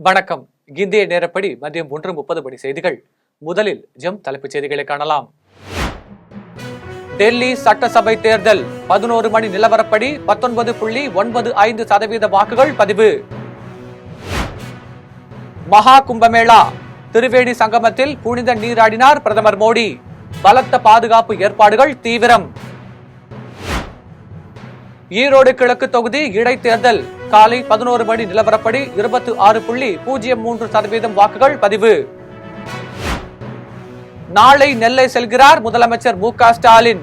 வணக்கம். இந்திய நேரப்படி மதியம் 1:30 மணி செய்திகள். முதலில் தலைப்புச் செய்திகளை காணலாம். டெல்லி சட்டசபை தேர்தல் 11 மணி நிலவரப்படி 19.95% வாக்குகள் பதிவு. மகா கும்பமேளா திருவேணி சங்கமத்தில் புனித நீராடினார் பிரதமர் மோடி. பலத்த பாதுகாப்பு ஏற்பாடுகள் தீவிரம். ஈரோடு கிழக்கு தொகுதி இடைத்தேர்தல் காலை 11 மணி நிலவரப்படி 26.03% வாக்குகள் பதிவு. நாளை நெல்லை செல்கிறார் முதலமைச்சர் மு.க. ஸ்டாலின்.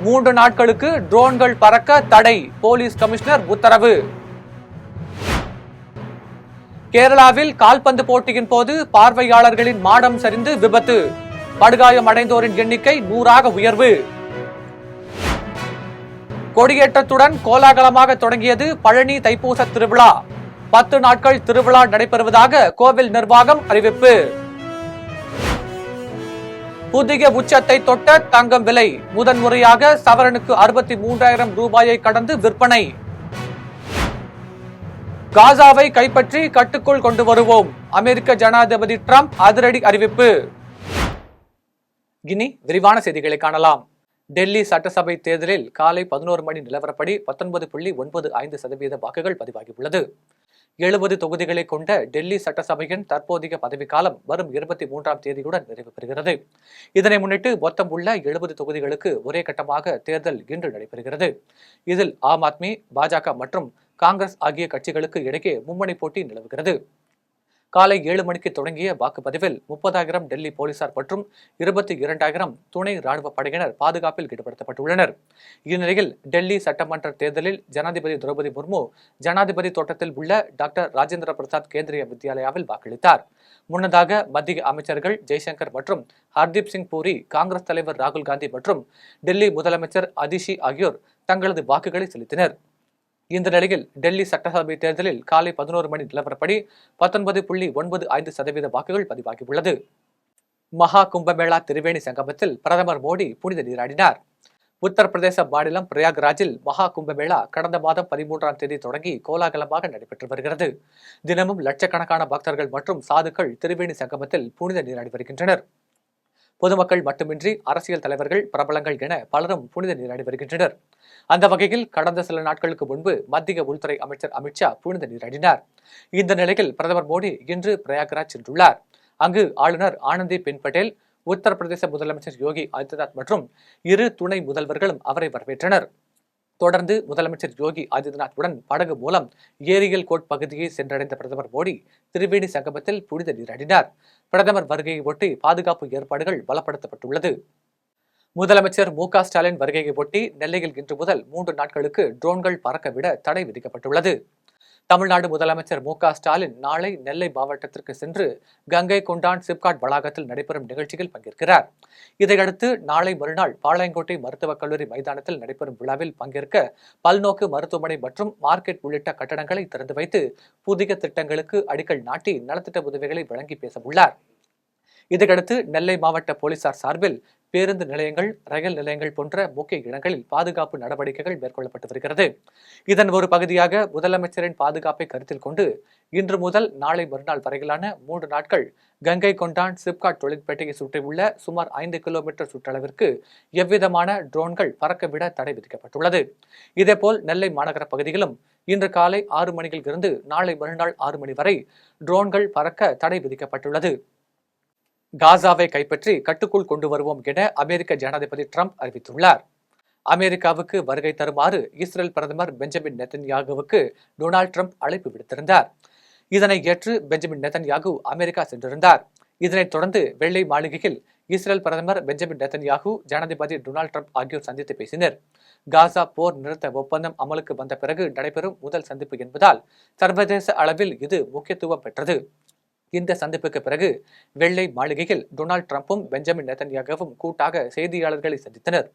3 நாட்களுக்கு ட்ரோன்கள் பறக்க தடை, போலீஸ் கமிஷனர் உத்தரவு. கேரளாவில் கால்பந்து போட்டியின் போது பார்வையாளர்களின் மாடம் சரிந்து விபத்து. படுகாயம் அடைந்தோரின் எண்ணிக்கை 100ஆக உயர்வு. கொடியேற்றத்துடன் கோலாகலமாக தொடங்கியது பழனி தைப்பூச திருவிழா. 10 நாட்கள் திருவிழா நடைபெறுவதாக கோவில் நிர்வாகம் அறிவிப்பு. புதிய உச்சத்தை தொட்ட தங்கம் விலை முதன்முறையாக சவரனுக்கு 63,000 ரூபாயை கடந்து விற்பனை. காசாவை கைப்பற்றி கட்டுக்குள் கொண்டு வருவோம், அமெரிக்க ஜனாதிபதி டிரம்ப் அதிரடி அறிவிப்பு. இனி விரிவான செய்திகளை காணலாம். டெல்லி சட்டசபை தேர்தலில் காலை 11 மணி நிலவரப்படி 19.95% வாக்குகள் பதிவாகியுள்ளது. 70 தொகுதிகளை கொண்ட டெல்லி சட்டசபையின் தற்போதைய பதவிக்காலம் வரும் 23ஆம் தேதியுடன் நிறைவு பெறுகிறது. இதனை முன்னிட்டு மொத்தம் உள்ள 70 தொகுதிகளுக்கு ஒரே கட்டமாக தேர்தல் இன்று நடைபெறுகிறது. இதில் ஆம் ஆத்மி, பாஜக மற்றும் காங்கிரஸ் ஆகிய கட்சிகளுக்கு இடையே மும்முனை போட்டி நிலவுகிறது. காலை 7 மணிக்கு தொடங்கிய வாக்குப்பதிவில் 30,000 டெல்லி போலீசார் மற்றும் 22,000 துணை ராணுவ படையினர் பாதுகாப்பில் ஈடுபடுத்தப்பட்டுள்ளனர். இந்நிலையில் டெல்லி சட்டமன்ற தேர்தலில் ஜனாதிபதி திரௌபதி முர்மு ஜனாதிபதி தோட்டத்தில் உள்ள டாக்டர் ராஜேந்திர பிரசாத் கேந்திரிய வித்யாலயாவில் வாக்களித்தார். முன்னதாக மத்திய அமைச்சர்கள் ஜெய்சங்கர் மற்றும் ஹர்தீப் சிங் பூரி, காங்கிரஸ் தலைவர் ராகுல் காந்தி மற்றும் டெல்லி முதலமைச்சர் அதிஷி ஆகியோர் தங்களது வாக்குகளை செலுத்தினர். இந்த நிலையில் டெல்லி சட்டசபை தேர்தலில் காலை 11 மணி நிலவரப்படி 19.95% வாக்குகள் பதிவாகியுள்ளது. மகா கும்பமேளா திருவேணி சங்கமத்தில் பிரதமர் மோடி புனித நீராடினார். உத்தரப்பிரதேச மாநிலம் பிரயாக்ராஜில் மகா கும்பமேளா கடந்த மாதம் 13ஆம் தேதி தொடங்கி கோலாகலமாக நடைபெற்று வருகிறது. தினமும் லட்சக்கணக்கான பக்தர்கள் மற்றும் சாதுக்கள் திருவேணி சங்கமத்தில் புனித நீராடி வருகின்றனர். பொதுமக்கள் மட்டுமின்றி அரசியல் தலைவர்கள், பிரபலங்கள் என பலரும் புனித நீராடி வருகின்றனர். அந்த வகையில் கடந்த சில நாட்களுக்கு முன்பு மத்திய உள்துறை அமைச்சர் அமித்ஷா புனித நீராடினார். இந்த நிலையில் பிரதமர் மோடி இன்று பிரயாக்ராஜ் சென்றுள்ளார். அங்கு ஆளுநர் ஆனந்திபென் பட்டேல், உத்தரப்பிரதேச முதலமைச்சர் யோகி ஆதித்யநாத் மற்றும் 2 துணை முதல்வர்களும் அவரை வரவேற்றனர். தொடர்ந்து முதலமைச்சர் யோகி ஆதித்யநாத்துடன் படகு மூலம் ஏரியல் கோட் பகுதியை சென்றடைந்த பிரதமர் மோடி திரிவேணி சங்கமத்தில் புனித நீராடினார். பிரதமர் வருகையை ஒட்டி பாதுகாப்பு ஏற்பாடுகள் பலப்படுத்தப்பட்டுள்ளது. முதலமைச்சர் மு.க. ஸ்டாலின் வருகையை ஒட்டி நெல்லையில் இன்று முதல் 3 நாட்களுக்கு ட்ரோன்கள் பறக்கவிட தடை விதிக்கப்பட்டுள்ளது. தமிழ்நாடு முதலமைச்சர் மு.க. ஸ்டாலின் நாளை நெல்லை மாவட்டத்திற்கு சென்று கங்கை கொண்டான் சிப்காட் வளாகத்தில் நடைபெறும் நிகழ்ச்சியில் பங்கேற்கிறார். இதையடுத்து நாளை மறுநாள் பாளையங்கோட்டை மருத்துவக் கல்லூரி மைதானத்தில் நடைபெறும் விழாவில் பங்கேற்க பல்நோக்கு மருத்துவமனை மற்றும் மார்க்கெட் உள்ளிட்ட கட்டடங்களை திறந்து வைத்து புதிய திட்டங்களுக்கு அடிக்கல் நாட்டி நலத்திட்ட உதவிகளை வழங்கி பேசவுள்ளார். இதையடுத்து நெல்லை மாவட்ட போலீசார் சார்பில் பேருந்து நிலையங்கள், ரயில் நிலையங்கள் போன்ற முக்கிய இடங்களில் பாதுகாப்பு நடவடிக்கைகள் மேற்கொள்ளப்பட்டு வருகிறது. இதன் ஒரு பகுதியாக முதலமைச்சரின் பாதுகாப்பை கருத்தில் கொண்டு இன்று முதல் நாளை மறுநாள் வரையிலான 3 நாட்கள் கங்கை கொண்டான் சிப்காட் தொழிற்பேட்டையை சுற்றியுள்ள சுமார் 5 கிலோமீட்டர் சுற்றளவிற்கு எவ்விதமான ட்ரோன்கள் பறக்கவிட தடை விதிக்கப்பட்டுள்ளது. இதேபோல் நெல்லை மாநகர பகுதியிலும் இன்று காலை 6 மணியில் இருந்து நாளை மறுநாள் 6 மணி வரை ட்ரோன்கள் பறக்க தடை விதிக்கப்பட்டுள்ளது. காசாவை கைப்பற்றி கட்டுக்குள் கொண்டு வருவோம் என அமெரிக்க ஜனாதிபதி டிரம்ப் அறிவித்துள்ளார். அமெரிக்காவுக்கு வருகை தருமாறு இஸ்ரேல் பிரதமர் பெஞ்சமின் நெதன்யாகுவுக்கு டொனால்டு டிரம்ப் அழைப்பு விடுத்திருந்தார். இதனை ஏற்று பெஞ்சமின் நெதன்யாகு அமெரிக்கா சென்றிருந்தார். இதனைத் தொடர்ந்து வெள்ளை மாளிகையில் இஸ்ரேல் பிரதமர் பெஞ்சமின் நெதன்யாகு, ஜனாதிபதி டொனால்டு டிரம்ப் ஆகியோர் சந்தித்து பேசினர். காசா போர் நிறுத்த ஒப்பந்தம் அமலுக்கு வந்த பிறகு நடைபெறும் முதல் சந்திப்பு என்பதால் சர்வதேச அளவில் இது முக்கியத்துவம் பெற்றது. இந்த சந்திப்புக்கு பிறகு வெள்ளை மாளிகையில் டொனால்டு டிரம்பும் பெஞ்சமின் நெதன்யாகுவும் கூட்டாக செய்தியாளர்களை சந்தித்தனர்.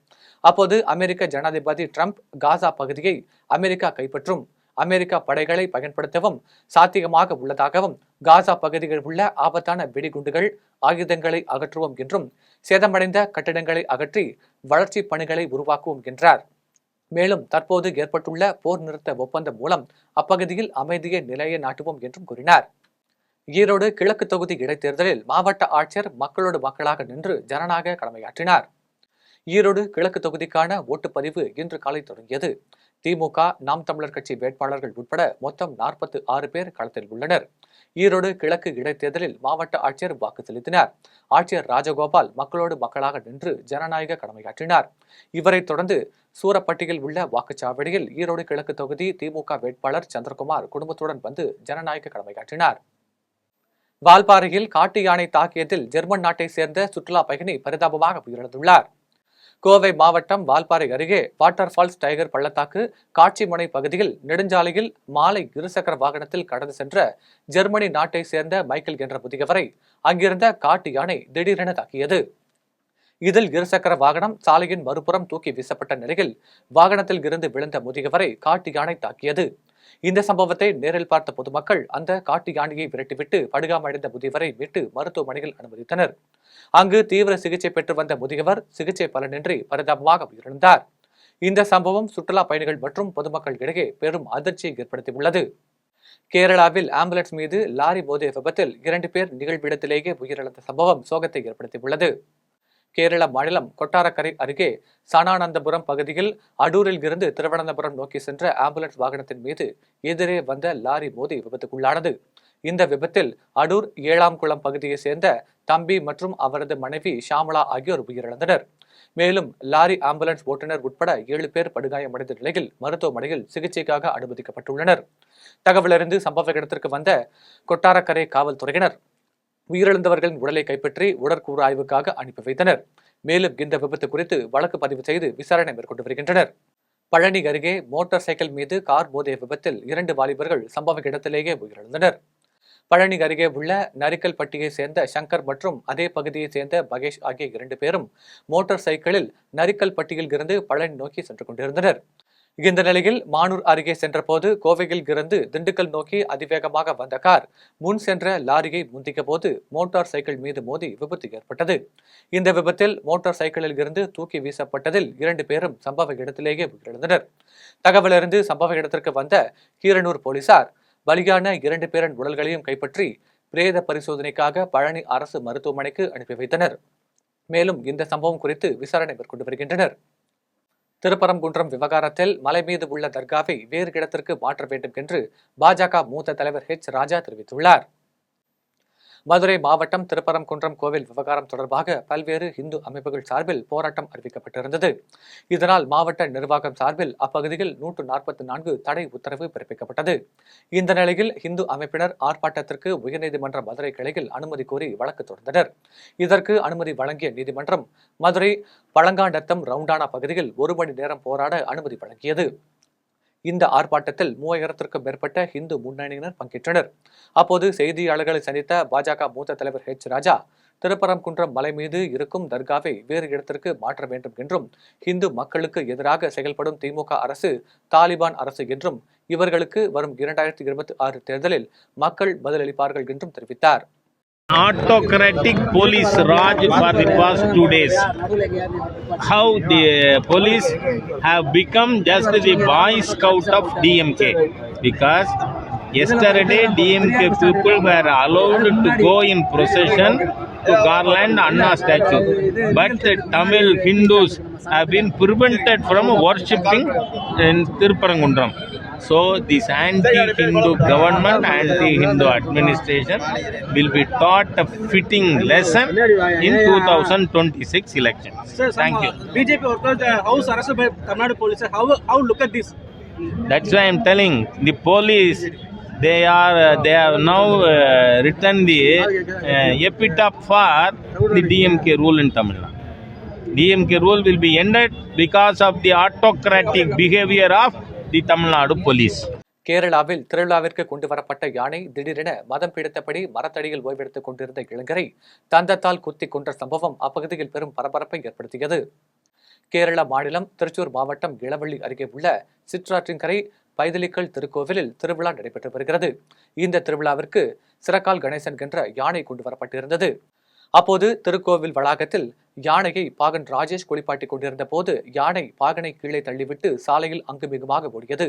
அப்போது அமெரிக்க ஜனாதிபதி டிரம்ப் காசா பகுதியை அமெரிக்கா கைப்பற்றும், அமெரிக்கா படைகளை பயன்படுத்தவும் சாத்தியமாக உள்ளதாகவும், காசா பகுதியில் உள்ள ஆபத்தான வெடிகுண்டுகள், ஆயுதங்களை அகற்றுவோம் என்றும், சேதமடைந்த கட்டிடங்களை அகற்றி வளர்ச்சி பணிகளை உருவாக்குவோம் என்றார். மேலும் தற்போது ஏற்பட்டுள்ள போர் நிறுத்த ஒப்பந்தம் மூலம் அப்பகுதியில் அமைதியை நிலைய நாட்டுவோம் என்றும் கூறினார். ஈரோடு கிழக்கு தொகுதி இடைத்தேர்தலில் மாவட்ட ஆட்சியர் மக்களோடு மக்களாக நின்று ஜனநாயக கடமையாற்றினார். ஈரோடு கிழக்கு தொகுதிக்கான ஓட்டுப்பதிவு இன்று காலை தொடங்கியது. திமுக, நாம் தமிழர் கட்சி வேட்பாளர்கள் உட்பட மொத்தம் 46 பேர் களத்தில் உள்ளனர். ஈரோடு கிழக்கு இடைத்தேர்தலில் மாவட்ட ஆட்சியர் வாக்கு செலுத்தினார். ஆட்சியர் ராஜகோபால் மக்களோடு மக்களாக நின்று ஜனநாயக கடமையாற்றினார். இவரை தொடர்ந்து சூரப்பட்டியில் உள்ள வாக்குச்சாவடியில் ஈரோடு கிழக்கு தொகுதி திமுக வேட்பாளர் சந்திரகுமார் குடும்பத்துடன் வந்து ஜனநாயக கடமையாற்றினார். வால்பாறையில் காட்டு யானை தாக்கியதில் ஜெர்மன் நாட்டை சேர்ந்த சுற்றுலா பயணி பரிதாபமாக உயிரிழந்துள்ளார். கோவை மாவட்டம் வால்பாறை அருகே வாட்டர்ஃபால்ஸ் டைகர் பள்ளத்தாக்கு காட்சிமுனை பகுதியில் நெடுஞ்சாலையில் மாலை இருசக்கர வாகனத்தில் கடந்து சென்ற ஜெர்மனி நாட்டை சேர்ந்த மைக்கேல் என்ற முதியவரை அங்கிருந்த காட்டு யானை திடீரென தாக்கியது. இதில் இருசக்கர வாகனம் சாலையின் மறுபுறம் தூக்கி வீசப்பட்ட நிலையில் வாகனத்தில் இருந்து விழுந்த முதியவரை காட்டு யானை தாக்கியது. இந்த சம்பவத்தை நேரில் பார்த்த பொதுமக்கள் அந்த காட்டு யானையை விரட்டிவிட்டு படுகாமடைந்த முதியவரை மீட்டு மருத்துவமனையில் அனுமதித்தனர். அங்கு தீவிர சிகிச்சை பெற்று வந்த முதியவர் சிகிச்சை பலனின்றி பரிதாபமாக உயிரிழந்தார். இந்த சம்பவம் சுற்றுலா பயணிகள் மற்றும் பொதுமக்கள் இடையே பெரும் அதிர்ச்சியை ஏற்படுத்தியுள்ளது. கேரளாவில் ஆம்புலன்ஸ் மீது லாரி மோதிய விபத்தில் 2 பேர் நிகழ்விடத்திலேயே உயிரிழந்த சம்பவம் சோகத்தை ஏற்படுத்தியுள்ளது. கேரள மாநிலம் கொட்டாரக்கரை அருகே சனானந்தபுரம் பகுதியில் அடூரில் இருந்து திருவனந்தபுரம் நோக்கி சென்ற ஆம்புலன்ஸ் வாகனத்தின் மீது எதிரே வந்த லாரி மோதி விபத்துக்குள்ளானது. இந்த விபத்தில் அடூர் 7ஆம் குளம் பகுதியை சேர்ந்த தம்பி மற்றும் அவரது மனைவி ஷாமலா ஆகியோர் உயிரிழந்தனர். மேலும் லாரி ஆம்புலன்ஸ் ஓட்டுநர் உட்பட 7 பேர் படுகாயமடைந்த நிலையில் மருத்துவமனையில் சிகிச்சைக்காக அனுமதிக்கப்பட்டுள்ளனர். தகவலறிந்து சம்பவ இடத்திற்கு வந்த கொட்டாரக்கரை காவல்துறையினர் உயிரிழந்தவர்களின் உடலை கைப்பற்றி உடற்கூறு ஆய்வுக்காக அனுப்பி வைத்தனர். மேலும் இந்த விபத்து குறித்து வழக்கு பதிவு செய்து விசாரணை மேற்கொண்டு வருகின்றனர். பழனி அருகே மோட்டார் சைக்கிள் மீது கார் மோதிய விபத்தில் 2 வாலிபர்கள் சம்பவ இடத்திலேயே உயிரிழந்தனர். பழனி அருகே உள்ள நரிக்கல்பட்டியை சேர்ந்த சங்கர் மற்றும் அதே பகுதியை சேர்ந்த மகேஷ் ஆகிய 2 பேரும் மோட்டார் சைக்கிளில் நரிக்கல்பட்டியில் இருந்து பழனி நோக்கி சென்று கொண்டிருந்தனர். இந்த நிலையில் மானூர் அருகே சென்றபோது கோவையில் இருந்து திண்டுக்கல் நோக்கி அதிவேகமாக வந்த கார் முன் சென்ற லாரியை முந்திய போது மோட்டார் சைக்கிள் மீது மோதி விபத்து ஏற்பட்டது. இந்த விபத்தில் மோட்டார் சைக்கிளில் இருந்து தூக்கி வீசப்பட்டதில் 2 பேரும் சம்பவ இடத்திலேயே உயிரிழந்தனர். தகவலறிந்து சம்பவ இடத்திற்கு வந்த கீரனூர் போலீசார் பலியான 2 பேரின் உடல்களையும் கைப்பற்றி பிரேத பரிசோதனைக்காக பழனி அரசு மருத்துவமனைக்கு அனுப்பி வைத்தனர். மேலும் இந்த சம்பவம் குறித்து விசாரணை மேற்கொண்டு வருகின்றனர். திருப்பரங்குன்றம் விவகாரத்தில் மலை மீது உள்ள தர்காவை வேறு இடத்திற்கு மாற்ற வேண்டும் என்று பாஜக மூத்த தலைவர் ராஜா தெரிவித்துள்ளார். மதுரை மாவட்டம் திருப்பரங்குன்றம் கோவில் விவகாரம் தொடர்பாக பல்வேறு இந்து அமைப்புகள் சார்பில் போராட்டம் அறிவிக்கப்பட்டிருந்தது. இதனால் மாவட்ட நிர்வாகம் சார்பில் அப்பகுதியில் 144 தடை உத்தரவு பிறப்பிக்கப்பட்டது. இந்த நிலையில் இந்து அமைப்பினர் ஆர்ப்பாட்டத்திற்கு உயர்நீதிமன்ற மதுரை கிளையில் அனுமதி கோரி வழக்கு தொடர்ந்தனர். இதற்கு அனுமதி வழங்கிய நீதிமன்றம் மதுரை பழங்காநத்தம் ரவுண்டானா பகுதியில் 1 மணி நேரம் போராட அனுமதி வழங்கியது. இந்த ஆர்ப்பாட்டத்தில் 3000க்கும் மேற்பட்ட இந்து முன்னணியினர் பங்கேற்றனர். அப்போது செய்தியாளர்களை சந்தித்த பாஜக மூத்த தலைவர் ராஜா, திருப்பரங்குன்றம் மலை மீது இருக்கும் தர்காவை வேறு இடத்திற்கு மாற்ற வேண்டும் என்றும், இந்து மக்களுக்கு எதிராக செயல்படும் திமுக அரசு தாலிபான் அரசு என்றும், இவர்களுக்கு வரும் 2026 தேர்தலில் மக்கள் பதிலளிப்பார்கள் என்றும் தெரிவித்தார். Autocratic police raj for the past 2 days. How the police have become just the boy scout of DMK, because yesterday DMK people were allowed to go in procession to Garland Anna statue, but Tamil Hindus have been prevented from worshipping in Tirupparangunram. So this anti-Hindu government, anti-Hindu administration will be taught a fitting lesson in 2026 elections. Thank you. BJP workers, house arrested by Tamil Nadu police. How look at this? That's why I'm telling the police. They have now written the epitaph for the DMK rule in Tamil Nadu. DMK rule will be ended because of the autocratic behavior of the Tamil Nadu police. கேரளாவில் திருவிழாவிற்கு கொண்டு வரப்பட்ட யானை திடீரென மதம் பிடித்தபடி மரத்தடியில் ஓய்வெடுத்துக் கொண்டிருந்த இளைஞரை தந்தத்தால் குத்தி கொன்ற சம்பவம் அப்பகுதியில் பெரும் பரபரப்பை ஏற்படுத்தியது. கேரள மாநிலம் திருச்சூர் மாவட்டம் இளவள்ளி அருகே உள்ள சிற்றாற்றின்கரை பைதலிக்கல் திருக்கோவிலில் திருவிழா நடைபெற்று வருகிறது. இந்த திருவிழாவிற்கு சிறக்கால் கணேசன் என்ற யானை கொண்டு வரப்பட்டிருந்தது. அப்போது திருக்கோவில் வளாகத்தில் யானையை பாகன் ராஜேஷ் குளிப்பாட்டிக் கொண்டிருந்த போது யானை பாகனை கீழே தள்ளிவிட்டு சாலையில் அங்குமிகுமாக ஓடியது.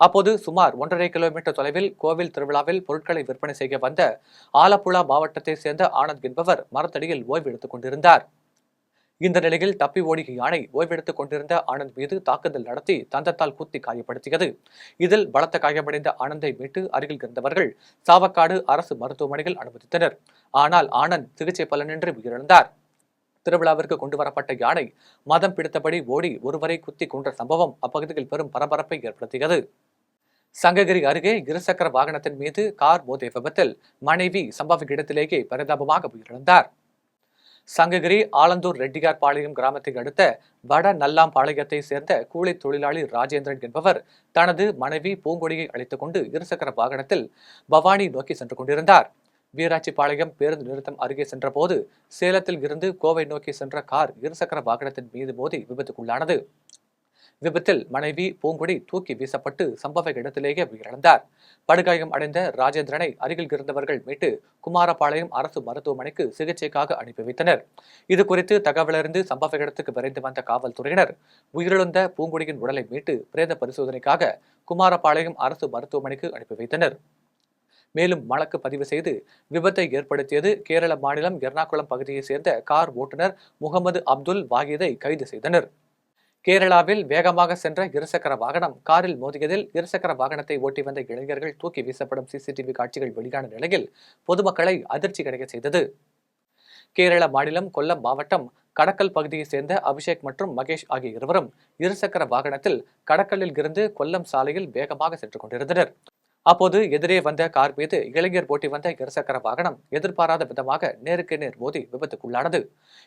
அப்போது சுமார் 1.5 கிலோமீட்டர் தொலைவில் கோவில் திருவிழாவில் பொருட்களை விற்பனை செய்ய வந்த ஆலப்புழா மாவட்டத்தை சேர்ந்த ஆனந்த் என்பவர் மரத்தடியில் ஓய்வு எடுத்துக் கொண்டிருந்தார். இந்த நிலையில் தப்பி ஓடிய யானை ஓய்வெடுத்துக் கொண்டிருந்த ஆனந்த் மீது தாக்குதல் நடத்தி தந்தத்தால் குத்தி காயப்படுத்தியது. இதில் பலத்த காயமடைந்த ஆனந்தை மீட்டு அருகில் இருந்தவர்கள் சாவக்காடு அரசு மருத்துவமனையில் அனுமதித்தனர். ஆனால் ஆனந்த் சிகிச்சை பலனின்றி உயிரிழந்தார். திருவிழாவிற்கு கொண்டு வரப்பட்ட யானை மதம் பிடித்தபடி ஓடி ஒருவரை குத்தி கொன்ற சம்பவம் அப்பகுதியில் பெரும் பரபரப்பை ஏற்படுத்தியது. சங்ககிரி அருகே இருசக்கர வாகனத்தின் மீது கார் மோதிய விபத்தில் மனைவி சம்பவ இடத்திலேயே பரிதாபமாக உயிரிழந்தார். சங்ககிரி ஆலந்தூர் ரெட்டியார் பாளையம் கிராமத்தை அடுத்த வட நல்லாம்பாளையத்தை சேர்ந்த கூலி தொழிலாளி ராஜேந்திரன் என்பவர் தனது மனைவி பூங்கொடியை அழைத்துக் கொண்டு இருசக்கர வாகனத்தில் பவானி நோக்கி சென்று கொண்டிருந்தார். வீராட்சிபாளையம் பேருந்து நிறுத்தம் அருகே சென்றபோது சேலத்தில் இருந்து கோவை நோக்கி சென்ற கார் இருசக்கர வாகனத்தின் மீது மோதி விபத்துக்குள்ளானது. விபத்தில் மனைவி பூங்கொடி தூக்கி வீசப்பட்டு சம்பவ இடத்திலேயே உயிரிழந்தார். படுகாயம் அடைந்த ராஜேந்திரனை அருகில் இருந்தவர்கள் மீட்டு குமாரபாளையம் அரசு மருத்துவமனைக்கு சிகிச்சைக்காக அனுப்பி வைத்தனர். இதுகுறித்து தகவலறிந்து சம்பவ இடத்துக்கு விரைந்து வந்த காவல்துறையினர் உயிரிழந்த பூங்கொடியின் உடலை மீட்டு பிரேத பரிசோதனைக்காக குமாரபாளையம் அரசு மருத்துவமனைக்கு அனுப்பி வைத்தனர். மேலும் வழக்கு பதிவு செய்து விபத்தை ஏற்படுத்தியது கேரள மாநிலம் எர்ணாகுளம் பகுதியைச் சேர்ந்த கார் ஓட்டுநர் முகமது அப்துல் வாஹிதை கைது செய்தனர். கேரளாவில் வேகமாக சென்ற இருசக்கர வாகனம் காரில் மோதியதில் இருசக்கர வாகனத்தை ஓட்டி வந்த இளைஞர்கள் தூக்கி வீசப்படும் சிசிடிவி காட்சிகள் வெளியான நிலையில் பொதுமக்களை அதிர்ச்சி கிடைக்க செய்தது. கேரள மாநிலம் கொல்லம் மாவட்டம் கடக்கல் பகுதியைச் சேர்ந்த அபிஷேக் மற்றும் மகேஷ் ஆகிய இருவரும் இருசக்கர வாகனத்தில் கடக்கல்லில் இருந்து கொல்லம் சாலையில் வேகமாக சென்று கொண்டிருந்தனர். அப்போது எதிரே வந்த கார் மீது இளைஞர் ஓட்டி வந்த இருசக்கர வாகனம் எதிர்பாராத விதமாக நேருக்கு நேர் மோதி விபத்துக்குள்ளானது.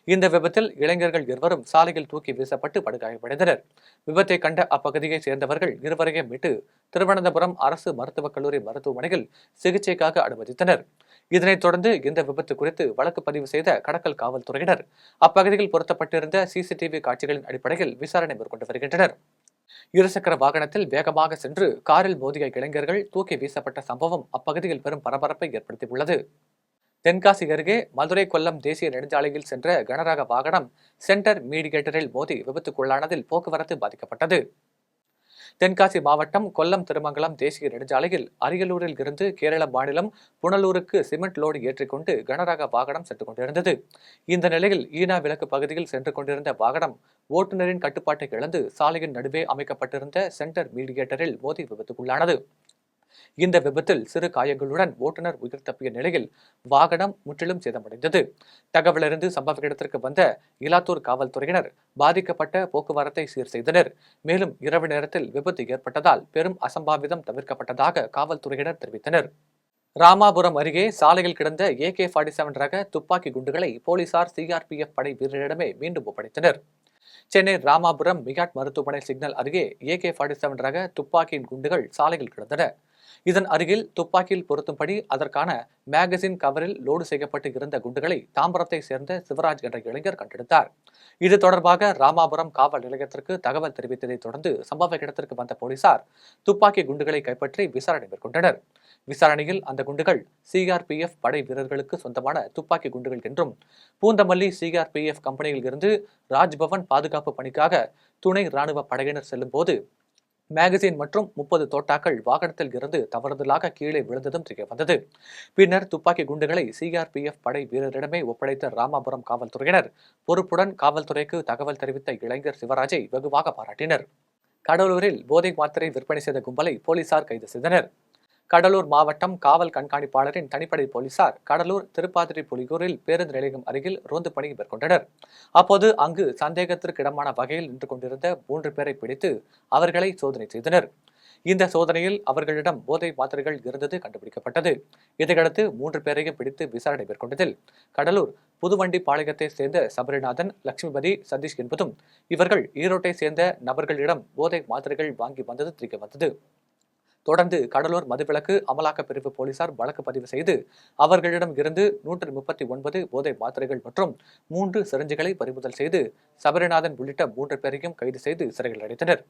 இந்த விபத்தில் இளைஞர்கள் இருவரும் சாலையில் தூக்கி வீசப்பட்டு படுகாயமடைந்தனர். விபத்தை கண்ட அப்பகுதியைச் சேர்ந்தவர்கள் இருவரையும் மீட்டு திருவனந்தபுரம் அரசு மருத்துவக் கல்லூரி மருத்துவமனையில் சிகிச்சைக்காக அனுமதித்தனர். இதனைத் தொடர்ந்து இந்த விபத்து குறித்து வழக்கு பதிவு செய்த கடக்கல் காவல்துறையினர் அப்பகுதியில் பொருத்தப்பட்டிருந்த சிசிடிவி காட்சிகளின் அடிப்படையில் விசாரணை மேற்கொண்டு வருகின்றனர். இருசக்கர வாகனத்தில் வேகமாக சென்று காரில் மோதிய இளைஞர்கள் தூக்கி வீசப்பட்ட சம்பவம் அப்பகுதியில் பெரும் பரபரப்பை ஏற்படுத்தியுள்ளது. தென்காசி அருகே மதுரை கொல்லம் தேசிய நெடுஞ்சாலையில் சென்ற கனரக வாகனம் சென்டர் மீடியேட்டரில் மோதி விபத்துக்குள்ளானதில் போக்குவரத்து பாதிக்கப்பட்டது. தென்காசி மாவட்டம் கொல்லம் திருமங்கலம் தேசிய நெடுஞ்சாலையில் அரியலூரில் இருந்து கேரள மாநிலம் புனலூருக்கு சிமெண்ட் லோடு ஏற்றிக்கொண்டு கனரக வாகனம் சென்று கொண்டிருந்தது. இந்த நிலையில் ஈனா விலக்கு பகுதியில் சென்று கொண்டிருந்த வாகனம் ஓட்டுநரின் கட்டுப்பாட்டை இழந்து சாலையின் நடுவே அமைக்கப்பட்டிருந்த சென்டர் மீடியேட்டரில் மோதி விபத்துக்குள்ளானது. இந்த விபத்தில் சிறு காயங்களுடன் ஓட்டுநர் உயிர் தப்பிய நிலையில் வாகனம் முற்றிலும் சேதமடைந்தது. தகவலறிந்து சம்பவ இடத்திற்கு வந்த இலாத்தூர் காவல்துறையினர் பாதிக்கப்பட்ட போக்குவரத்தை சீர் செய்தனர். மேலும் இரவு நேரத்தில் விபத்து ஏற்பட்டதால் பெரும் அசம்பாவிதம் தவிர்க்கப்பட்டதாக காவல்துறையினர் தெரிவித்தனர். ராமாபுரம் அருகே சாலையில் கிடந்த AK-47 ரக துப்பாக்கி குண்டுகளை போலீசார் CRPF படை வீரரிடமே மீண்டும் ஒப்படைத்தனர். சென்னை ராமாபுரம் மிகாட் மருத்துவமனை சிக்னல் அருகே AK-47 ரக துப்பாக்கியின் குண்டுகள் சாலையில் கிடந்தன. இதன் அருகில் துப்பாக்கியில் பொருத்தும்படி அதற்கான மேகசின் கவரில் லோடு செய்யப்பட்டு இருந்த குண்டுகளை தாம்பரத்தை சேர்ந்த சிவராஜ் என்ற இளைஞர் கண்டெடுத்தார். இது தொடர்பாக ராமாபுரம் காவல் நிலையத்திற்கு தகவல் தெரிவித்ததை தொடர்ந்து சம்பவ இடத்திற்கு வந்த போலீசார் துப்பாக்கி குண்டுகளை கைப்பற்றி விசாரணை மேற்கொண்டனர். விசாரணையில் அந்த குண்டுகள் CRPF படை வீரர்களுக்கு சொந்தமான துப்பாக்கி குண்டுகள் என்றும் பூந்தமல்லி CRPF கம்பெனியில் இருந்து ராஜ்பவன் பாதுகாப்பு பணிக்காக துணை ராணுவ படையினர் செல்லும் போது மேகசின் மற்றும் 30 தோட்டாக்கள் வாகனத்தில் இருந்து தவறுதலாக கீழே விழுந்ததும் தெரிய வந்தது. பின்னர் துப்பாக்கி குண்டுகளை CRPF படை வீரரிடமே ஒப்படைத்த ராமாபுரம் காவல்துறையினர் பொறுப்புடன் காவல்துறைக்கு தகவல் தெரிவித்த இளைஞர் சிவராஜை வெகுவாக பாராட்டினர். கடலூரில் போதை மாத்திரை விற்பனை செய்த கும்பலை போலீசார் கைது செய்தனர். கடலூர் மாவட்டம் காவல் கண்காணிப்பாளரின் தனிப்படை போலீசார் கடலூர் திருப்பாதிரி புலியூரில் பேருந்து நிலையம் அருகில் ரோந்து பணி மேற்கொண்டனர். அப்போது அங்கு சந்தேகத்திற்கிடமான வகையில் நின்று கொண்டிருந்த 3 பேரை பிடித்து அவர்களை சோதனை செய்தனர். இந்த சோதனையில் அவர்களிடம் போதை மாத்திரைகள் இருந்தது கண்டுபிடிக்கப்பட்டது. இதையடுத்து 3 பேரையும் பிடித்து விசாரணை மேற்கொண்டதில் கடலூர் புதுவண்டி பாளையத்தை சேர்ந்த சபரிநாதன், லட்சுமிபதி, சதீஷ் என்பதும் இவர்கள் ஈரோட்டை சேர்ந்த நபர்களிடம் போதை மாத்திரைகள் வாங்கி வந்தது தெரிய வந்தது. தொடர்ந்து கடலூர் மதுவிலக்கு அமலாக்க பிரிவு போலீசார் வழக்கு பதிவு செய்து அவர்களிடம் இருந்து 139 போதை மாத்திரைகள் மற்றும் 3 சிரஞ்சுகளை பறிமுதல் செய்து சபரிநாதன் உள்ளிட்ட 3 பேரையும் கைது செய்து சிறையில் அடைத்தனர்.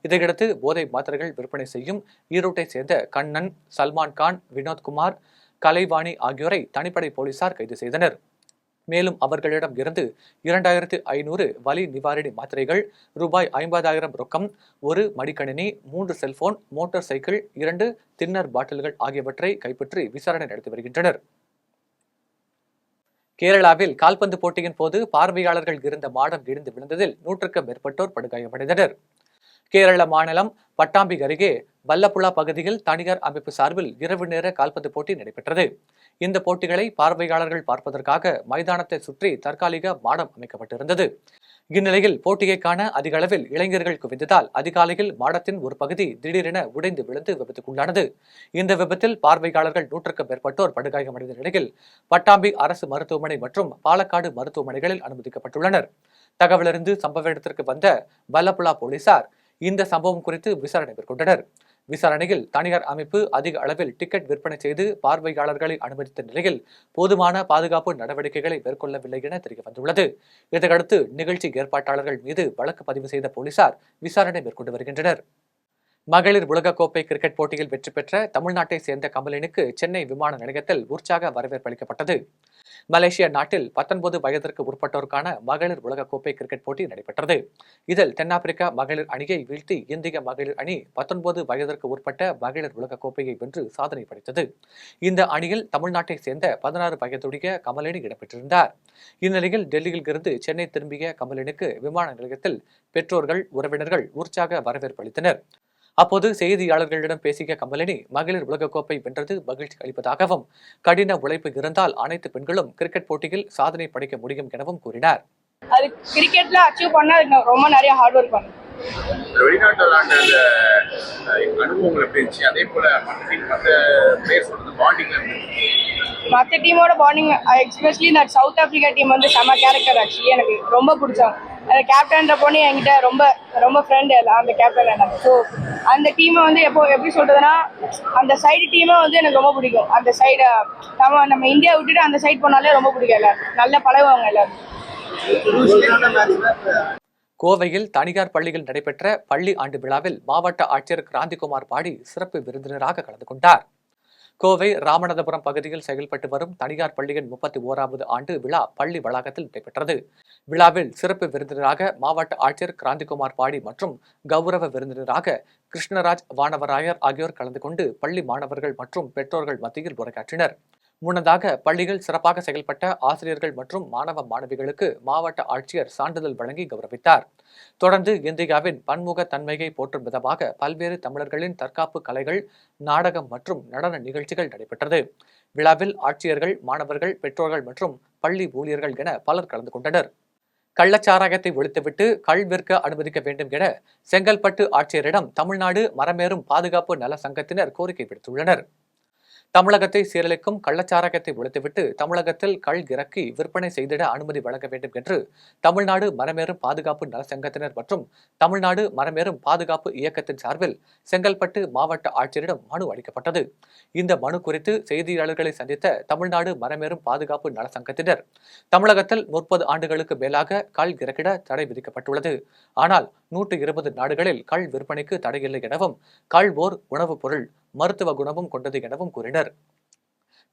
இதையடுத்து போதை மாத்திரைகள் விற்பனை செய்யும் ஈரோட்டை சேர்ந்த கண்ணன், சல்மான் கான், வினோத்குமார், கலைவாணி ஆகியோரை தனிப்படை போலீசார் கைது செய்தனர். மேலும் அவர்களிடம் இருந்து 2500 வலி நிவாரணி மாத்திரைகள், ரூபாய் 50,000 ரொக்கம், ஒரு மடிக்கணினி, 3 செல்போன், மோட்டார் சைக்கிள், 2 தின்னர் பாட்டில்கள் ஆகியவற்றை கைப்பற்றி விசாரணை நடத்தி வருகின்றனர். கேரளாவில் கால்பந்து போட்டியின் போது பார்வையாளர்கள் இருந்த மாடம் இடிந்து விழுந்ததில் 100க்கும் மேற்பட்டோர் படுகாயமடைந்தனர். கேரள மாநிலம் பட்டாம்பி அருகே வல்லப்புழா பகுதியில் தனியார் அமைப்பு சார்பில் இரவு நேர கால்பந்து போட்டி நடைபெற்றது. இந்த போட்டிகளை பார்வையாளர்கள் பார்ப்பதற்காக மைதானத்தை சுற்றி தற்காலிக மாடம் அமைக்கப்பட்டிருந்தது. இந்நிலையில் போட்டியை காண அதிக அளவில் இளைஞர்கள் குவிந்ததால் அதிகாலையில் மாடத்தின் ஒரு பகுதி திடீரென உடைந்து விழுந்து விபத்துக்குள்ளானது. இந்த விபத்தில் பார்வையாளர்கள் 100க்கும் மேற்பட்டோர் படுகாயமடைந்த நிலையில் பட்டாம்பி அரசு மருத்துவமனை மற்றும் பாலக்காடு மருத்துவமனைகளில் அனுமதிக்கப்பட்டுள்ளனர். தகவலறிந்து சம்பவ இடத்திற்கு வந்த வல்லப்புழா போலீசார் இந்த சம்பவம் குறித்து விசாரணை மேற்கொண்டனர். விசாரணையில் தனியார் அமைப்பு அதிக அளவில் டிக்கெட் விற்பனை செய்து பார்வையாளர்களை அனுமதித்த நிலையில் போதுமான பாதுகாப்பு நடவடிக்கைகளை மேற்கொள்ளவில்லை என தெரியவந்துள்ளது. இதையடுத்து நிகழ்ச்சி ஏற்பாட்டாளர்கள் மீது வழக்கு பதிவு செய்த போலீசார் விசாரணை மேற்கொண்டு வருகின்றனர். மகளிர் உலகக்கோப்பை கிரிக்கெட் போட்டியில் வெற்றி பெற்ற தமிழ்நாட்டை சேர்ந்த கமலினுக்கு சென்னை விமான நிலையத்தில் உற்சாக வரவேற்பு அளிக்கப்பட்டது. மலேசிய நாட்டில் 19 வயதிற்கு உட்பட்டோருக்கான மகளிர் உலகக்கோப்பை கிரிக்கெட் போட்டி நடைபெற்றது. இதில் தென்னாப்பிரிக்கா மகளிர் அணியை வீழ்த்தி இந்திய மகளிர் அணி 19 வயதிற்கு உட்பட்ட மகளிர் உலகக்கோப்பையை வென்று சாதனை படைத்தது. இந்த அணியில் தமிழ்நாட்டை சேர்ந்த 16 வயதுடைய கமலினி இடம்பெற்றிருந்தார். இந்நிலையில் டெல்லியில் இருந்து சென்னை திரும்பிய கமலினுக்கு விமான நிலையத்தில் பெற்றோர்கள், உறவினர்கள் உற்சாக வரவேற்பு அளித்தனர். அப்போது செய்தியாளர்களிடம் பேசிய கமலினி மகளிர் உலகக்கோப்பை வென்றது மகிழ்ச்சி அளிப்பதாகவும், கடின உழைப்பு இருந்தால் அனைத்து பெண்களும் கிரிக்கெட் போட்டியில் சாதனை படைக்க முடியும் எனவும் கூறினார். அது கிரிக்கெட்ல அச்சீவ் பண்ணா ரொம்ப நிறைய ஹார்ட் ஒர்க் பண்ணணும். வெளிநாட்டு விளையாண்ட அனுபவங்கள் எப்படி இருந்துச்சு? அதே போல மற்ற பிளேயர்ஸோட பாண்டிங் மற்ற டீமோட பாண்டிங், எஸ்பெஷலி இந்த சவுத் ஆப்பிரிக்கா டீம் வந்து செம கேரக்டர். ஆக்சுவலி எனக்கு ரொம்ப பிடிச்சவங்க. கேப்டன்ற பொண்ணு என்கிட்ட ரொம்ப ரொம்ப ஃப்ரெண்ட் அந்த கேப்டன் எனக்கு. ஸோ அந்த டீமை வந்து எப்படி சொல்றதுன்னா, அந்த சைடு டீமே வந்து எனக்கு ரொம்ப பிடிக்கும். அந்த சைடை நம்ம இந்தியா விட்டுட்டு அந்த சைடு போனாலே ரொம்ப பிடிக்கும். எல்லாரும் நல்ல பழகுவாங்க எல்லாரும். கோவையில் தனியார் பள்ளியில் நடைபெற்ற பள்ளி ஆண்டு விழாவில் மாவட்ட ஆட்சியர் கிராந்திகுமார் பாடி சிறப்பு விருந்தினராக கலந்து கொண்டார். கோவை ராமநாதபுரம் பகுதியில் செயல்பட்டு வரும் தனியார் பள்ளியின் 31வது ஆண்டு விழா பள்ளி வளாகத்தில் நடைபெற்றது. விழாவில் சிறப்பு விருந்தினராக மாவட்ட ஆட்சியர் கிராந்திகுமார் பாடி மற்றும் கௌரவ விருந்தினராக கிருஷ்ணராஜ் வானவராயர் ஆகியோர் கலந்து கொண்டு பள்ளி மாணவர்கள் மற்றும் பெற்றோர்கள் மத்தியில் உரையாற்றினர். முன்னதாக பள்ளியில் சிறப்பாக செயல்பட்ட ஆசிரியர்கள் மற்றும் மாணவ மாணவிகளுக்கு மாவட்ட ஆட்சியர் சான்றிதழ் வழங்கி கௌரவித்தார். தொடர்ந்து இந்தியாவின் பன்முக தன்மையை போற்றும் விதமாக பல்வேறு தமிழர்களின் தற்காப்பு கலைகள், நாடகம் மற்றும் நடன நிகழ்ச்சிகள் நடைபெற்றது. விழாவில் ஆட்சியர்கள், மாணவர்கள், பெற்றோர்கள் மற்றும் பள்ளி ஊழியர்கள் என பலர் கலந்து கொண்டனர். கள்ளச்சாராயத்தை ஒழித்துவிட்டு கள் விற்க அனுமதிக்க வேண்டும் என செங்கல்பட்டு ஆட்சியரிடம் தமிழ்நாடு மரமேறும் பாதுகாப்பு நல சங்கத்தினர் கோரிக்கை விடுத்துள்ளனர். தமிழகத்தை சீரழிக்கும் கள்ளச்சாராயத்தை ஒழித்துவிட்டு தமிழகத்தில் கள் இறக்கி விற்பனை செய்திட அனுமதி வழங்க வேண்டும் என்று தமிழ்நாடு மரமேறும் பாதுகாப்பு நல சங்கத்தினர் மற்றும் தமிழ்நாடு மரமேறும் பாதுகாப்பு இயக்கத்தின் சார்பில் செங்கல்பட்டு மாவட்ட ஆட்சியரிடம் மனு அளிக்கப்பட்டது. இந்த மனு குறித்து செய்தியாளர்களை சந்தித்த தமிழ்நாடு மரமேறும் பாதுகாப்பு நல சங்கத்தினர், தமிழகத்தில் 30 ஆண்டுகளுக்கு மேலாக கள் இறக்கிட தடை விதிக்கப்பட்டுள்ளது. ஆனால் 120 நாடுகளில் கள் விற்பனைக்கு தடையில்லை எனவும், கள் ஓர் உணவுப் பொருள், மருத்துவ குணமும் கொண்டது எனவும் கூறினர்.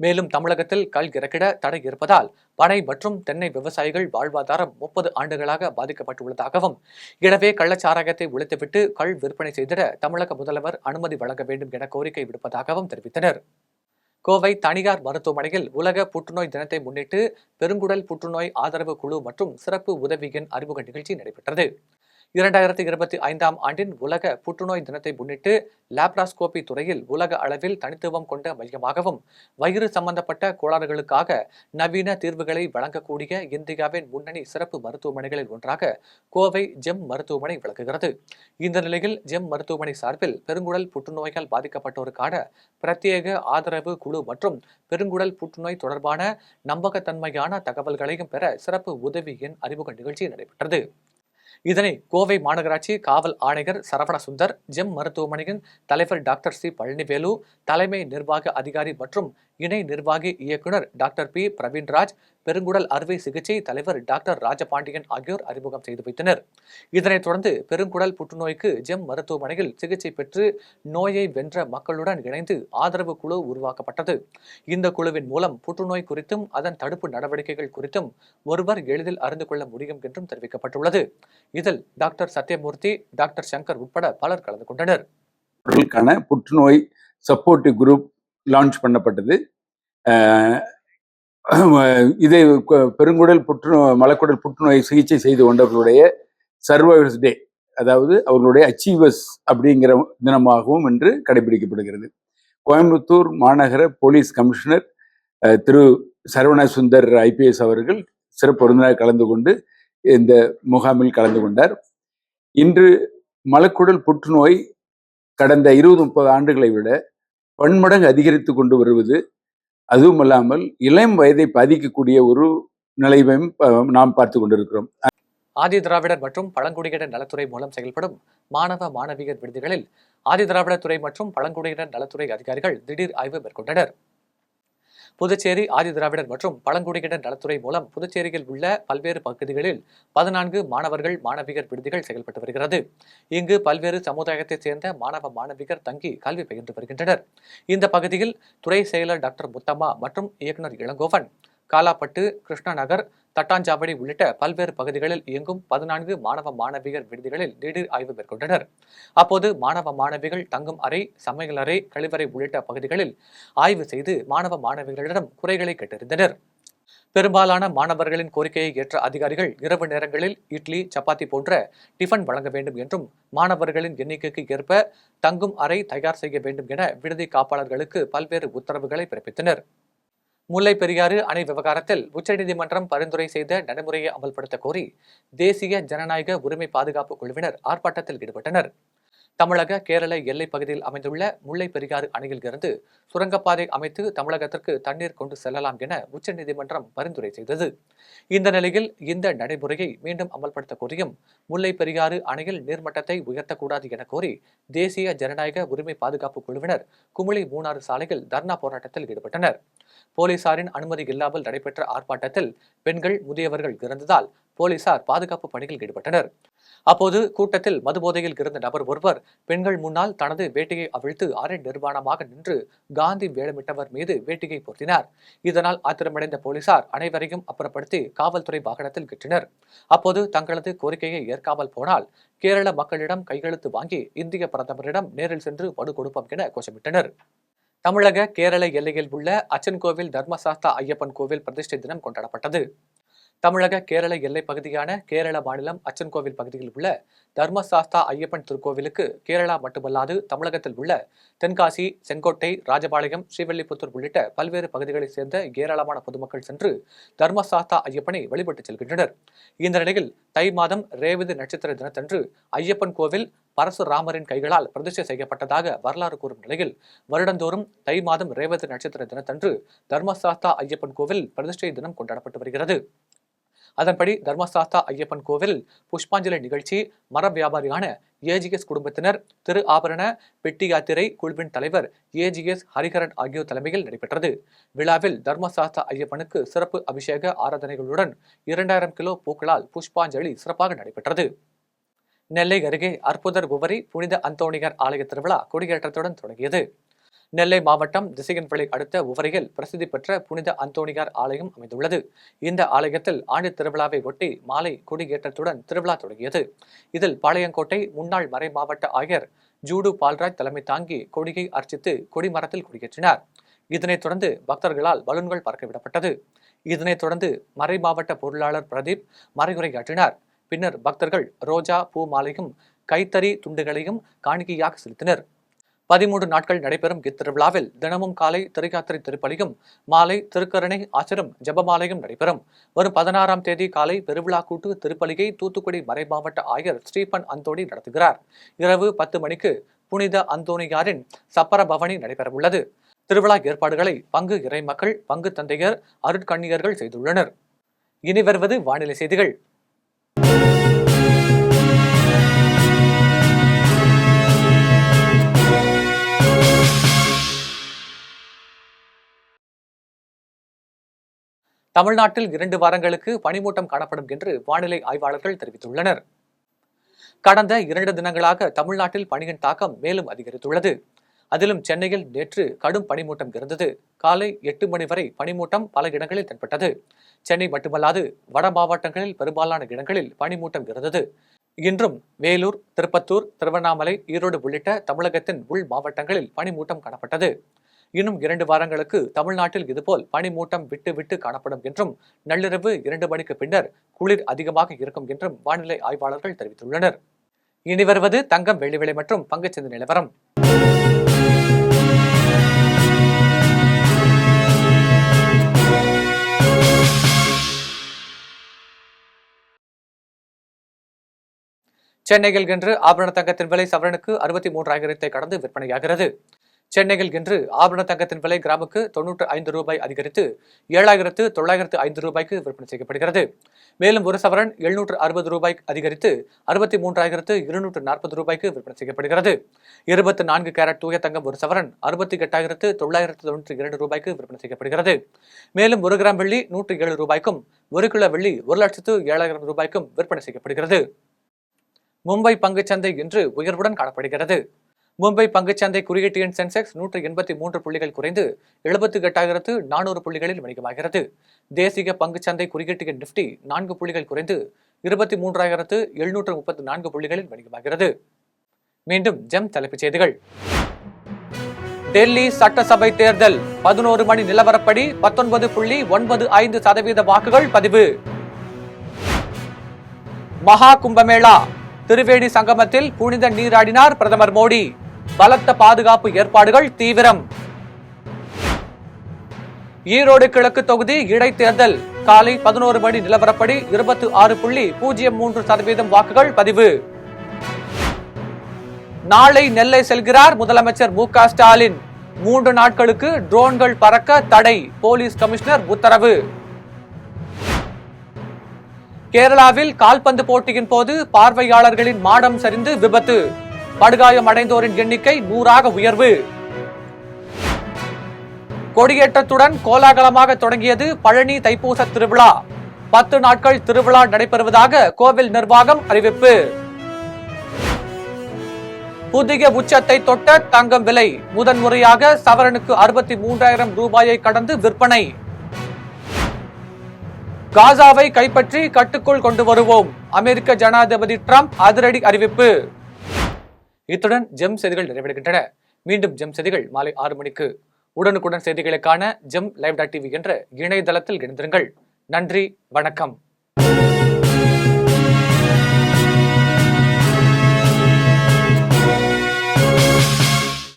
மேலும் தமிழகத்தில் கள் இறக்கிட தடை இருப்பதால் பனை மற்றும் தென்னை விவசாயிகள் வாழ்வாதாரம் 30 ஆண்டுகளாக பாதிக்கப்பட்டுள்ளதாகவும், எனவே கள்ளச்சாராயத்தை ஒழித்துவிட்டு கள் விற்பனை செய்திட தமிழக முதல்வர் அனுமதி வழங்க வேண்டும் என கோரிக்கை விடுப்பதாகவும் தெரிவித்தனர். கோவை தனியார் மருத்துவமனையில் உலக புற்றுநோய் தினத்தை முன்னிட்டு பெருங்குடல் புற்றுநோய் ஆதரவு குழு மற்றும் சிறப்பு உதவி எண் அறிமுக நிகழ்ச்சி நடைபெற்றது. 2025ஆம் ஆண்டின் உலக புற்றுநோய் தினத்தை முன்னிட்டு லேப்ராஸ்கோபி துறையில் உலக அளவில் தனித்துவம் கொண்ட மையமாகவும், வயிறு சம்பந்தப்பட்ட கோளாறுகளுக்காக நவீன தீர்வுகளை வழங்கக்கூடிய இந்தியாவின் முன்னணி சிறப்பு மருத்துவமனைகளில் ஒன்றாக கோவை ஜெம் மருத்துவமனை விளங்குகிறது. இந்த நிலையில் ஜெம் மருத்துவமனை சார்பில் பெருங்குடல் புற்றுநோயால் பாதிக்கப்பட்டோருக்கான பிரத்யேக ஆதரவு குழு மற்றும் பெருங்குடல் புற்றுநோய் தொடர்பான நம்பகத்தன்மையான தகவல்களையும் பெற சிறப்பு உதவி எண் அறிமுக நிகழ்ச்சி நடைபெற்றது. இதனை கோவை மாநகராட்சி காவல் ஆணையர் சரவண சுந்தர், ஜெம் மருத்துவமனையின் தலைவர் டாக்டர் சி பழனிவேலு, தலைமை நிர்வாக அதிகாரி மற்றும் இணை நிர்வாகி இயக்குனர் டாக்டர் பி பிரவீன்ராஜ், பெருங்குடல் அறுவை சிகிச்சை தலைவர் டாக்டர் ராஜபாண்டியன் ஆகியோர் அறிமுகம் செய்து வைத்தனர். இதனைத் தொடர்ந்து பெருங்குடல் புற்றுநோய்க்கு ஜெம் மருத்துவமனையில் சிகிச்சை பெற்று நோயை வென்ற மக்களுடன் இணைந்து ஆதரவு குழு உருவாக்கப்பட்டது. இந்த குழுவின் மூலம் புற்றுநோய் குறித்தும் அதன் தடுப்பு நடவடிக்கைகள் குறித்தும் ஒருவர் எளிதில் அறிந்து கொள்ள முடியும் என்றும் தெரிவிக்கப்பட்டுள்ளது. இதில் டாக்டர் சத்யமூர்த்தி, டாக்டர் சங்கர் உட்பட பலர் கலந்து கொண்டனர். புற்றுநோய் சப்போர்ட்டிவ் குரூப் லான்ச் பண்ணப்பட்டது. இதை பெருங்குடல் மலக்குடல் புற்றுநோய் சிகிச்சை செய்து கொண்டவர்களுடைய சர்வைவர்ஸ் டே, அதாவது அவர்களுடைய அச்சீவர்ஸ் அப்படிங்கிற தினமாகவும் இன்று கடைபிடிக்கப்படுகிறது. கோயம்புத்தூர் மாநகர போலீஸ் கமிஷனர் திரு சரவண சுந்தர் IPS அவர்கள் சிறப்பு விருந்தினர் கலந்து கொண்டு இந்த முகாமில் கலந்து கொண்டார். இன்று மலக்குடல் புற்றுநோய் கடந்த 20-30 ஆண்டுகளை விட பன்மடங்கு அதிகரித்து கொண்டு வருவது, அதுவும் அல்லாமல் இளம் வயதை பாதிக்கக்கூடிய ஒரு நிலையையும் நாம் பார்த்து கொண்டிருக்கிறோம். ஆதி திராவிடர் மற்றும் பழங்குடியினர் நலத்துறை மூலம் செயல்படும் மாணவ மாணவியர் விடுதிகளில் ஆதி திராவிடர் துறை மற்றும் பழங்குடியினர் நலத்துறை அதிகாரிகள் திடீர் ஆய்வு மேற்கொண்டனர். புதுச்சேரி ஆதி திராவிடர் மற்றும் பழங்குடியினர் நலத்துறை மூலம் புதுச்சேரியில் உள்ள பல்வேறு பகுதிகளில் 14 மாணவர்கள் மாணவியர் விடுதிகள் செயல்பட்டு வருகிறது. இங்கு பல்வேறு சமுதாயத்தைச் சேர்ந்த மாணவ மாணவியர் தங்கி கல்வி பயின்று வருகின்றனர். இந்த பகுதியில் துறை செயலர் டாக்டர் முத்தம்மா மற்றும் இயக்குனர் இளங்கோவன் காலாப்பட்டு, கிருஷ்ணா நகர், தட்டாஞ்சாவடி உள்ளிட்ட பல்வேறு பகுதிகளில் இயங்கும் 14 மாணவ மாணவியர் விடுதிகளில் திடீர் ஆய்வு மேற்கொண்டனர். அப்போது மாணவ மாணவிகள் தங்கும் அறை, சமையலறை, கழிவறை உள்ளிட்ட பகுதிகளில் ஆய்வு செய்து மாணவ மாணவிகளிடம் குறைகளை கேட்டறிந்தனர். பெரும்பாலான மாணவர்களின் கோரிக்கையை ஏற்ற அதிகாரிகள் இரவு நேரங்களில் இட்லி, சப்பாத்தி போன்ற டிஃபன் வழங்க வேண்டும் என்றும், மாணவர்களின் எண்ணிக்கைக்கு ஏற்ப தங்கும் அறை தயார் செய்ய வேண்டும் என விடுதி காப்பாளர்களுக்கு பல்வேறு உத்தரவுகளை பிறப்பித்தனர். முல்லை பெரியாறு அணை விவகாரத்தில் உச்சநீதிமன்றம் பரிந்துரை செய்த நடைமுறையை அமல்படுத்த கோரி தேசிய ஜனநாயக உரிமை பாதுகாப்பு குழுவினர் ஆர்ப்பாட்டத்தில் ஈடுபட்டனர். தமிழக கேரள எல்லைப் பகுதியில் அமைந்துள்ள முல்லை பெரியாறு அணையில் இருந்து சுரங்கப்பாதை அமைத்து தமிழகத்திற்கு தண்ணீர் கொண்டு செல்லலாம் என உச்சநீதிமன்றம் பரிந்துரை செய்தது. இந்த நிலையில் இந்த நடைமுறையை மீண்டும் அமல்படுத்த கோரியும் முல்லை பெரியாறு அணையில் நீர்மட்டத்தை உயர்த்தக்கூடாது என கோரி தேசிய ஜனநாயக உரிமை பாதுகாப்பு குழுவினர் குமுளி மூணாறு சாலையில் தர்ணா போராட்டத்தில் ஈடுபட்டனர். போலீசாரின் அனுமதி இல்லாமல் நடைபெற்ற ஆர்ப்பாட்டத்தில் பெண்கள், முதியவர்கள் இருந்ததால் போலீசார் பாதுகாப்பு பணியில் ஈடுபட்டனர். அப்போது கூட்டத்தில் மதுபோதையில் இருந்த நபர் ஒருவர் பெண்கள் முன்னால் தனது வேட்டையை அவிழ்த்து அரை நிர்வாணமாக நின்று காந்தி வேடமிட்டவர் மீது வேட்டையை பொருத்தினார். இதனால் ஆத்திரமடைந்த போலீசார் அனைவரையும் அப்புறப்படுத்தி காவல்துறை வாகனத்தில் கிட்டினர். அப்போது தங்களது கோரிக்கையை ஏற்காமல் போனால் கேரள மக்களிடம் கையெழுத்து வாங்கி இந்திய பிரதமரிடம் நேரில் சென்று மனு கொடுப்போம் என கோஷமிட்டனர். தமிழக கேரள எல்லையில் உள்ள அச்சன்கோவில் தர்மசாஸ்தா ஐயப்பன் கோவில் பிரதிஷ்டை தினம் கொண்டாடப்பட்டது. தமிழக கேரள எல்லைப் பகுதியான கேரள மாநிலம் அச்சன்கோவில் பகுதியில் உள்ள தர்மசாஸ்தா ஐயப்பன் திருக்கோவிலுக்கு கேரளா மட்டுமல்லாது தமிழகத்தில் உள்ள தென்காசி, செங்கோட்டை, ராஜபாளையம், ஸ்ரீவில்லிபுத்தூர் உள்ளிட்ட பல்வேறு பகுதிகளைச் சேர்ந்த ஏராளமான பொதுமக்கள் சென்று தர்மசாஸ்தா ஐயப்பனை வழிபட்டு செல்கின்றனர். இந்த நிலையில் தை மாதம் ரேவதி நட்சத்திர தினத்தன்று ஐயப்பன் கோவில் பரசுராமரின் கைகளால் பிரதிஷ்டை செய்யப்பட்டதாக வரலாறு கூறும் நிலையில் வருடந்தோறும் தை மாதம் ரேவதி நட்சத்திர தினத்தன்று தர்மசாஸ்தா ஐயப்பன் கோவில் பிரதிஷ்டை தினம் கொண்டாடப்பட்டு வருகிறது. அதன்படி தர்மசாஸ்தா ஐயப்பன் கோவில் புஷ்பாஞ்சலி நிகழ்ச்சி மர வியாபாரியான AGS குடும்பத்தினர், திரு ஆபரண பெட்டி யாத்திரை குழுவின் தலைவர் AGS ஹரிஹரன் ஆகியோர் தலைமையில் நடைபெற்றது. விழாவில் தர்மசாஸ்தா ஐயப்பனுக்கு சிறப்பு அபிஷேக ஆராதனைகளுடன் 2000 கிலோ பூக்களால் புஷ்பாஞ்சலி சிறப்பாக நடைபெற்றது. நெல்லை அருகே அற்புதர் உவரி புனித அந்தோணியார் ஆலய திருவிழா கொடியேற்றத்துடன் தொடங்கியது. நெல்லை மாவட்டம் திசையன்விளை அடுத்த உவரையில் பிரசித்தி பெற்ற புனித அந்தோணியார் ஆலயம் அமைந்துள்ளது. இந்த ஆலயத்தில் ஆண்டு திருவிழாவை ஒட்டி மாலை கொடியேற்றத்துடன் திருவிழா தொடங்கியது. இதில் பாளையங்கோட்டை முன்னாள் மறை மாவட்ட ஆயர் ஜூடு பால்ராஜ் தலைமை தாங்கி கொடியை அர்ச்சித்து கொடிமரத்தில் கொடியேற்றினார். இதனைத் தொடர்ந்து பக்தர்களால் பலூன்கள் பறக்கவிடப்பட்டது. இதனைத் தொடர்ந்து மறை மாவட்ட பொருளாளர் பிரதீப் மறைவுரையாற்றினார். பின்னர் பக்தர்கள் ரோஜா பூ மாலையும் கைத்தறி துண்டுகளையும் காணிக்கையாக செலுத்தினர். 13 நாட்கள் நடைபெறும் இத்திருவிழாவில் தினமும் காலை திருயாத்திரை திருப்பலியும், மாலை திருக்கருணை ஆசிரம் ஜபமாலையும் நடைபெறும். வரும் 16ஆம் தேதி காலை பெருவிழா கூட்டு திருப்பலியை தூத்துக்குடி மறை மாவட்ட ஆயர் ஸ்டீபன் அந்தோணி நடத்துகிறார். இரவு 10 மணிக்கு புனித அந்தோணியாரின் சப்பர பவனி நடைபெறவுள்ளது. திருவிழா ஏற்பாடுகளை பங்கு இறை மக்கள், பங்கு தந்தையர், அருட்கண்ணியர்கள் செய்துள்ளனர். இனி வருவது வானிலை செய்திகள். தமிழ்நாட்டில் 2 வாரங்களுக்கு பனிமூட்டம் காணப்படும் என்று வானிலை ஆய்வாளர்கள் தெரிவித்துள்ளனர். கடந்த 2 தினங்களாக தமிழ்நாட்டில் பனியின் தாக்கம் மேலும் அதிகரித்துள்ளது. அதிலும் சென்னையில் நேற்று கடும் பனிமூட்டம் இருந்தது. காலை 8 மணி வரை பனிமூட்டம் பல இடங்களில் தென்பட்டது. சென்னை மட்டுமல்லாது வட மாவட்டங்களில் பெரும்பாலான இடங்களில் பனிமூட்டம் இருந்தது. இன்றும் வேலூர், திருப்பத்தூர், திருவண்ணாமலை, ஈரோடு உள்ளிட்ட தமிழகத்தின் உள் மாவட்டங்களில் பனிமூட்டம் காணப்பட்டது. இன்னும் 2 வாரங்களுக்கு தமிழ்நாட்டில் இதுபோல் பனிமூட்டம் விட்டு விட்டு காணப்படும் என்றும் நள்ளிரவு 2 மணிக்கு பின்னர் குளிர் அதிகமாக இருக்கும் என்றும் வானிலை ஆய்வாளர்கள் தெரிவித்துள்ளனர். இனி வருவது தங்கம், வெள்ளி விலை மற்றும் பங்குச்சந்தை நிலவரம். சென்னையில் இன்று ஆபரண தங்கத்தின் விலை சவரனுக்கு 63,000 கடந்து விற்பனையாகிறது. சென்னையில் இன்று ஆபரண தங்கத்தின் விலை கிராமுக்கு 95 ரூபாய் அதிகரித்து 7,905 ரூபாய்க்கு விற்பனை செய்யப்படுகிறது. மேலும் ஒரு சவரன் 760 ரூபாய் அதிகரித்து 63,240 ரூபாய்க்கு விற்பனை செய்யப்படுகிறது. 24 கேரட் தூய தங்கம் ஒரு சவரன் 68,992 ரூபாய்க்கு விற்பனை செய்யப்படுகிறது. மேலும் 1 கிராம் வெள்ளி 107 ரூபாய்க்கும் 1 கிலோ வெள்ளி 1,07,000 ரூபாய்க்கும் விற்பனை செய்யப்படுகிறது. மும்பை பங்குச்சந்தை இன்று உயர்வுடன் காணப்படுகிறது. மும்பை பங்குச்சந்தை குறியீட்டு எண் சென்செக்ஸ் 183 புள்ளிகள் குறைந்து 78,400 புள்ளிகளில் வணிகமாகிறது. தேசிய பங்குச்சந்தை குறியீட்டு எண் நிப்டி 4 புள்ளிகள் குறைந்து 23,734 புள்ளிகளில் வணிகமாகிறது. மீண்டும் ஜெம் தலைப்புச் செய்திகள். டெல்லி சட்டசபை தேர்தல் 11 மணி நிலவரப்படி 19.95% வாக்குகள் பதிவு. மகா கும்பமேளா திரிவேணி சங்கமத்தில் புனித நீராடினார் பிரதமர் மோடி. பலத்த பாதுகாப்பு ஏற்பாடுகள் தீவிரம். ஈரோடு கிழக்கு தொகுதி இடைத்தேர்தல் காலை 11 மணி நிலவரப்படி 26.03% வாக்குகள் பதிவு. நாளை நெல்லை செல்கிறார் முதலமைச்சர் மு க ஸ்டாலின். 3 நாட்களுக்கு ட்ரோன்கள் பறக்க தடை, போலீஸ் கமிஷனர் உத்தரவு. கேரளாவில் கால்பந்து போட்டியின் போது பார்வையாளர்களின் மாடம் சரிந்து விபத்து. படுகாயம் அடைந்தோரின் எண்ணிக்கை 100ஆக உயர்வு. கொடியேற்றத்துடன் கோலாகலமாக தொடங்கியது பழனி தைப்பூச திருவிழா. 10 நாட்கள் திருவிழா நடைபெறுவதாக கோவில் நிர்வாகம் அறிவிப்பு. புதிய உச்சத்தை தொட்ட தங்கம் விலை முதன்முறையாக சவரனுக்கு 63,000 ரூபாயை கடந்து விற்பனை. காசாவை கைப்பற்றி கட்டுக்குள் கொண்டு வருவோம், அமெரிக்க ஜனாதிபதி டிரம்ப் அதிரடி அறிவிப்பு. இத்துடன் ஜெம் செய்திகள் நிறைவடைகின்றன. மீண்டும் ஜெம் செய்திகள் மாலை 6 மணிக்கு. உடனுக்குடன் செய்திகளுக்கான ஜெம் லைவ்.tv என்ற இணையதளத்தில் இணைந்திருங்கள். நன்றி, வணக்கம்.